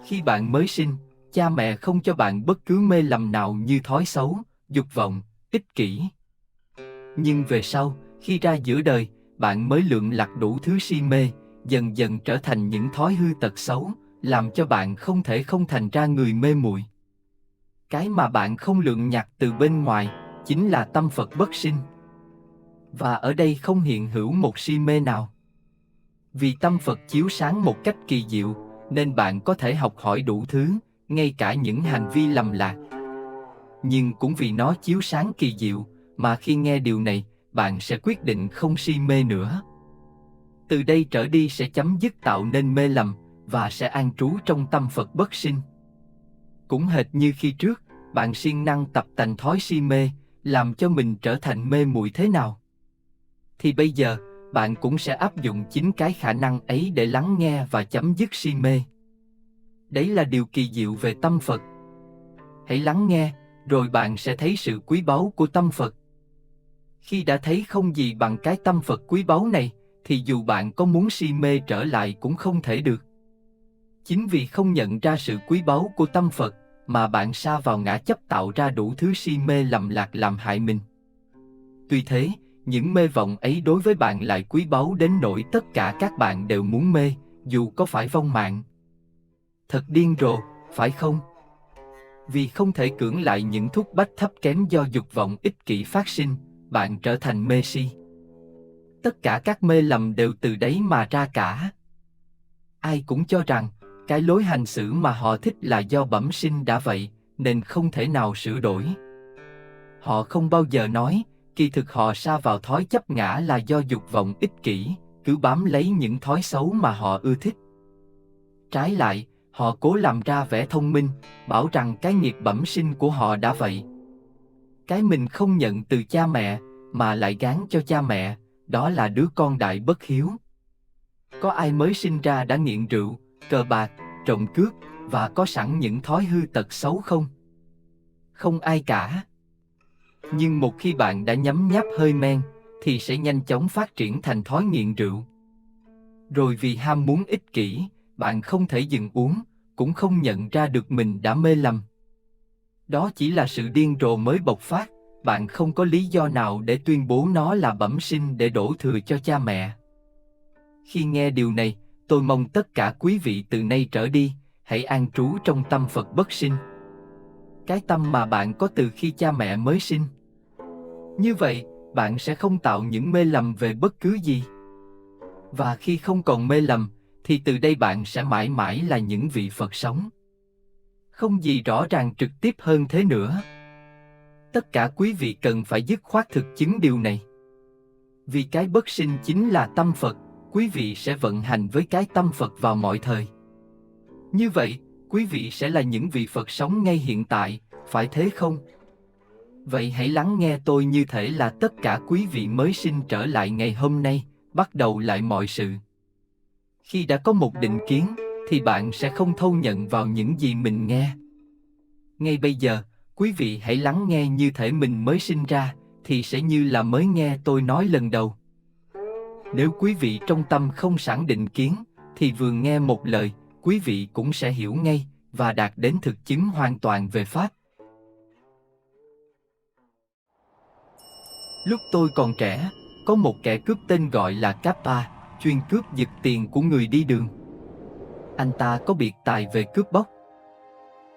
Khi bạn mới sinh, cha mẹ không cho bạn bất cứ mê lầm nào như thói xấu, dục vọng, ích kỷ. Nhưng về sau, khi ra giữa đời, bạn mới lượm lặt đủ thứ si mê, dần dần trở thành những thói hư tật xấu, làm cho bạn không thể không thành ra người mê muội. Cái mà bạn không lượm nhặt từ bên ngoài, chính là tâm Phật bất sinh. Và ở đây không hiện hữu một si mê nào. Vì tâm Phật chiếu sáng một cách kỳ diệu, nên bạn có thể học hỏi đủ thứ, ngay cả những hành vi lầm lạc. Nhưng cũng vì nó chiếu sáng kỳ diệu, mà khi nghe điều này, bạn sẽ quyết định không si mê nữa. Từ đây trở đi sẽ chấm dứt tạo nên mê lầm, và sẽ an trú trong tâm Phật bất sinh. Cũng hệt như khi trước, bạn siêng năng tập tành thói si mê, làm cho mình trở thành mê muội thế nào. Thì bây giờ, bạn cũng sẽ áp dụng chính cái khả năng ấy để lắng nghe và chấm dứt si mê. Đấy là điều kỳ diệu về tâm Phật. Hãy lắng nghe, rồi bạn sẽ thấy sự quý báu của tâm Phật. Khi đã thấy không gì bằng cái tâm Phật quý báu này, thì dù bạn có muốn si mê trở lại cũng không thể được. Chính vì không nhận ra sự quý báu của tâm Phật, mà bạn sa vào ngã chấp tạo ra đủ thứ si mê lầm lạc làm hại mình. Tuy thế, những mê vọng ấy đối với bạn lại quý báu đến nỗi tất cả các bạn đều muốn mê, dù có phải vong mạng. Thật điên rồ, phải không? Vì không thể cưỡng lại những thúc bách thấp kém do dục vọng ích kỷ phát sinh, bạn trở thành mê si. Tất cả các mê lầm đều từ đấy mà ra cả. Ai cũng cho rằng, cái lối hành xử mà họ thích là do bẩm sinh đã vậy, nên không thể nào sửa đổi. Họ không bao giờ nói, kỳ thực họ sa vào thói chấp ngã là do dục vọng ích kỷ, cứ bám lấy những thói xấu mà họ ưa thích. Trái lại, họ cố làm ra vẻ thông minh, bảo rằng cái nghiệp bẩm sinh của họ đã vậy. Cái mình không nhận từ cha mẹ, mà lại gán cho cha mẹ, đó là đứa con đại bất hiếu. Có ai mới sinh ra đã nghiện rượu, cờ bạc, trộm cướp, và có sẵn những thói hư tật xấu không? Không ai cả. Nhưng một khi bạn đã nhấm nháp hơi men, thì sẽ nhanh chóng phát triển thành thói nghiện rượu. Rồi vì ham muốn ích kỷ, bạn không thể dừng uống, cũng không nhận ra được mình đã mê lầm. Đó chỉ là sự điên rồ mới bộc phát, bạn không có lý do nào để tuyên bố nó là bẩm sinh để đổ thừa cho cha mẹ. Khi nghe điều này, tôi mong tất cả quý vị từ nay trở đi, hãy an trú trong tâm Phật bất sinh. Cái tâm mà bạn có từ khi cha mẹ mới sinh. Như vậy, bạn sẽ không tạo những mê lầm về bất cứ gì. Và khi không còn mê lầm, thì từ đây bạn sẽ mãi mãi là những vị Phật sống. Không gì rõ ràng trực tiếp hơn thế nữa. Tất cả quý vị cần phải dứt khoát thực chứng điều này. Vì cái bất sinh chính là tâm Phật, quý vị sẽ vận hành với cái tâm Phật vào mọi thời. Như vậy, quý vị sẽ là những vị Phật sống ngay hiện tại, phải thế không? Vậy hãy lắng nghe tôi như thể là tất cả quý vị mới sinh trở lại ngày hôm nay, bắt đầu lại mọi sự. Khi đã có một định kiến, thì bạn sẽ không thâu nhận vào những gì mình nghe. Ngay bây giờ, quý vị hãy lắng nghe như thể mình mới sinh ra, thì sẽ như là mới nghe tôi nói lần đầu. Nếu quý vị trong tâm không sẵn định kiến, thì vừa nghe một lời, quý vị cũng sẽ hiểu ngay, và đạt đến thực chứng hoàn toàn về Pháp. Lúc tôi còn trẻ, có một kẻ cướp tên gọi là Kappa, chuyên cướp giật tiền của người đi đường. Anh ta có biệt tài về cướp bóc.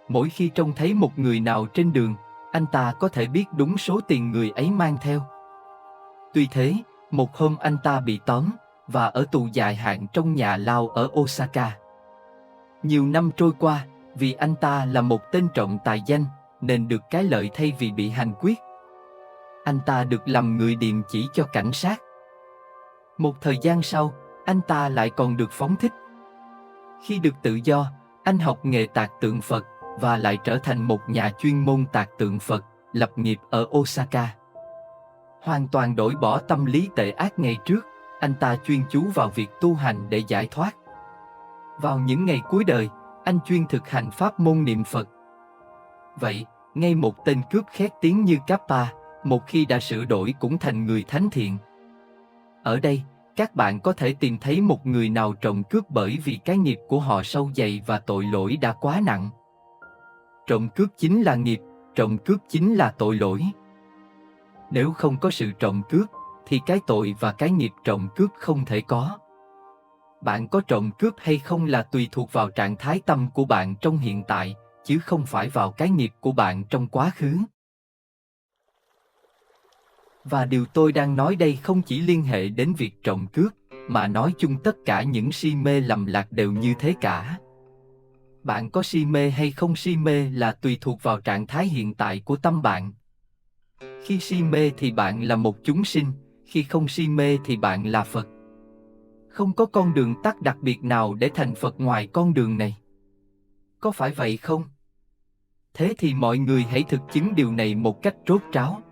Mỗi khi trông thấy một người nào trên đường, anh ta có thể biết đúng số tiền người ấy mang theo. Tuy thế, một hôm anh ta bị tóm, và ở tù dài hạn trong nhà lao ở Osaka. Nhiều năm trôi qua, vì anh ta là một tên trộm tài danh, nên được cái lợi thay vì bị hành quyết. Anh ta được làm người điềm chỉ cho cảnh sát. Một thời gian sau, anh ta lại còn được phóng thích. Khi được tự do, anh học nghề tạc tượng Phật, và lại trở thành một nhà chuyên môn tạc tượng Phật, lập nghiệp ở Osaka. Hoàn toàn đổi bỏ tâm lý tệ ác ngày trước, anh ta chuyên chú vào việc tu hành để giải thoát. Vào những ngày cuối đời, anh chuyên thực hành pháp môn niệm Phật. Vậy, ngay một tên cướp khét tiếng như Kappa, một khi đã sửa đổi cũng thành người thánh thiện. Ở đây, Các bạn có thể tìm thấy một người nào trộm cướp bởi vì cái nghiệp của họ sâu dày và tội lỗi đã quá nặng. Trộm cướp chính là nghiệp, trộm cướp chính là tội lỗi. Nếu không có sự trộm cướp, thì cái tội và cái nghiệp trộm cướp không thể có. Bạn có trộm cướp hay không là tùy thuộc vào trạng thái tâm của bạn trong hiện tại, chứ không phải vào cái nghiệp của bạn trong quá khứ. Và điều tôi đang nói đây không chỉ liên hệ đến việc trộm cướp, mà nói chung tất cả những si mê lầm lạc đều như thế cả. Bạn có si mê hay không si mê là tùy thuộc vào trạng thái hiện tại của tâm bạn. Khi si mê thì bạn là một chúng sinh, khi không si mê thì bạn là Phật. Không có con đường tắt đặc biệt nào để thành Phật ngoài con đường này. Có phải vậy không? Thế thì mọi người hãy thực chứng điều này một cách rốt ráo.